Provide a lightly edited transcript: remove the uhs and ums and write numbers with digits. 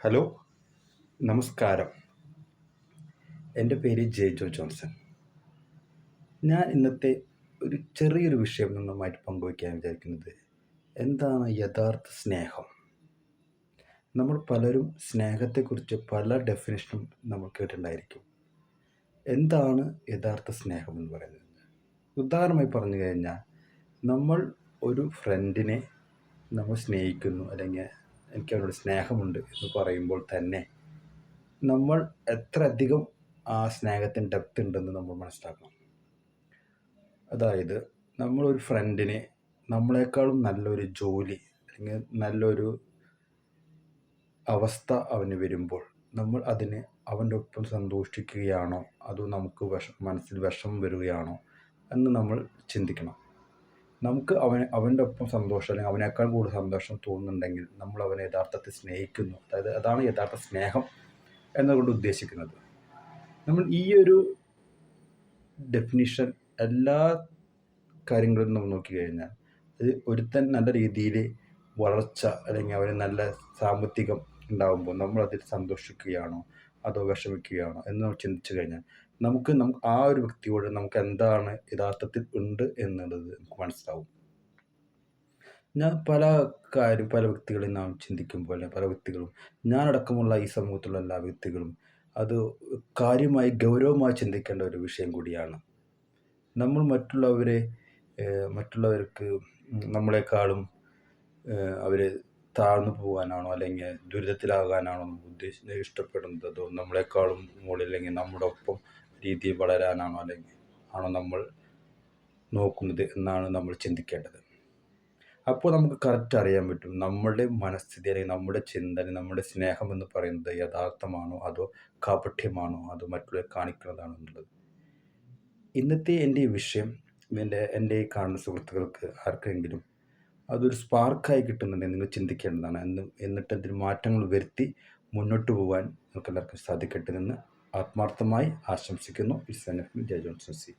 Hello, നമസ്കാരം. എൻ്റെ പേര് ജെയ്ജോ ജോൺസൺ. ഞാൻ ഇന്നത്തെ ഒരു ചെറിയൊരു വിഷയം നിങ്ങളുമായിട്ട് പങ്കുവയ്ക്കാൻ വിചാരിക്കുന്നത് എന്താണ് യഥാർത്ഥ സ്നേഹം? നമ്മൾ പലരും സ്നേഹത്തെക്കുറിച്ച് പല ഡെഫിനിഷനും നമ്മൾ കേട്ടിട്ടുണ്ടായിരിക്കും. എന്താണ് യഥാർത്ഥ സ്നേഹം എന്ന് പറയുന്നത്? ഉദാഹരണമായി പറഞ്ഞു കഴിഞ്ഞാൽ, നമ്മൾ ഒരു ഫ്രണ്ടിനെ നമ്മൾ സ്നേഹിക്കുന്നു, അല്ലെങ്കിൽ എനിക്ക് അവനോട് സ്നേഹമുണ്ട് എന്ന് പറയുമ്പോൾ തന്നെ നമ്മൾ എത്ര അധികം ആ സ്നേഹത്തിന് ഡെപ്ത് ഉണ്ടെന്ന് നമ്മൾ മനസ്സിലാക്കണം. അതായത് നമ്മളൊരു ഫ്രണ്ടിനെ നമ്മളെക്കാളും നല്ലൊരു ജോലി അല്ലെങ്കിൽ നല്ലൊരു അവസ്ഥ അവന് വരുമ്പോൾ നമ്മൾ അതിന് അവൻ്റെ ഒപ്പം സന്തോഷിക്കുകയാണോ അതോ നമുക്ക് മനസ്സിൽ വിഷമം വരികയാണോ എന്ന് നമ്മൾ ചിന്തിക്കണം. നമുക്ക് അവൻ്റെ ഒപ്പം സന്തോഷം അല്ലെങ്കിൽ അവനേക്കാൾ കൂടുതൽ സന്തോഷം തോന്നുന്നുണ്ടെങ്കിൽ നമ്മൾ അവനെ യഥാർത്ഥത്തിൽ സ്നേഹിക്കുന്നു. അതായത് അതാണ് യഥാർത്ഥ സ്നേഹം എന്നതുകൊണ്ട് ഉദ്ദേശിക്കുന്നത്. നമ്മൾ ഈ ഒരു ഡെഫിനിഷൻ എല്ലാ കാര്യങ്ങളിലും നമ്മൾ നോക്കിക്കഴിഞ്ഞാൽ അത് ഒരുത്തൻ നല്ല രീതിയിൽ വളർച്ച അല്ലെങ്കിൽ അവന് നല്ല സാമ്പത്തികം ഉണ്ടാകുമ്പോൾ നമ്മൾ അതിൽ സന്തോഷിക്കുകയാണോ അതോ വിഷമിക്കുകയാണോ എന്ന് നമ്മൾ ചിന്തിച്ചു കഴിഞ്ഞാൽ നമുക്ക് ആ ഒരു വ്യക്തിയോട് നമുക്ക് എന്താണ് യഥാർത്ഥത്തിൽ ഉണ്ട് എന്നുള്ളത് നമുക്ക് മനസ്സിലാവും. ഞാൻ പല വ്യക്തികളെയും നാം ചിന്തിക്കുമ്പോൾ പല വ്യക്തികളും ഞാനടക്കമുള്ള ഈ സമൂഹത്തിലുള്ള എല്ലാ വ്യക്തികളും അത് കാര്യമായി ഗൗരവമായി ചിന്തിക്കേണ്ട ഒരു വിഷയം കൂടിയാണ്. നമ്മൾ മറ്റുള്ളവർക്ക് നമ്മളെക്കാളും അവർ താഴ്ന്നു പോകാനാണോ അല്ലെങ്കിൽ ദുരിതത്തിലാകാനാണോ നമ്മൾ ഇഷ്ടപ്പെടുന്നത്, അതോ നമ്മളെക്കാളും മുകളിൽ അല്ലെങ്കിൽ നമ്മുടെ ഒപ്പം രീതിയിൽ വളരാനാണോ അല്ലെങ്കിൽ നമ്മൾ നോക്കുന്നത് എന്നാണ് നമ്മൾ ചിന്തിക്കേണ്ടത്. അപ്പോൾ നമുക്ക് കറക്റ്റ് അറിയാൻ പറ്റും നമ്മളുടെ മനസ്ഥിതി അല്ലെങ്കിൽ നമ്മുടെ ചിന്ത, നമ്മുടെ സ്നേഹം എന്ന് പറയുന്നത് യഥാർത്ഥമാണോ അതോ കാപട്യമാണോ അതോ മറ്റുള്ളവരെ കാണിക്കുന്നതാണോ എന്നുള്ളത്. ഇന്നത്തെ എൻ്റെ ഈ വിഷയം എൻ്റെ ഈ കാണുന്ന സുഹൃത്തുക്കൾക്ക് ആർക്കെങ്കിലും അതൊരു സ്പാർക്കായി കിട്ടുന്നുണ്ടെങ്കിൽ നിങ്ങൾ ചിന്തിക്കേണ്ടതാണ്. എന്നിട്ട് അതിൽ മാറ്റങ്ങൾ വരുത്തി മുന്നോട്ട് പോകാൻ നിങ്ങൾക്ക് എല്ലാവർക്കും സാധിക്കട്ടെ എന്ന് ആത്മാർത്ഥമായി ആശംസിക്കുന്നു. J Johnson C.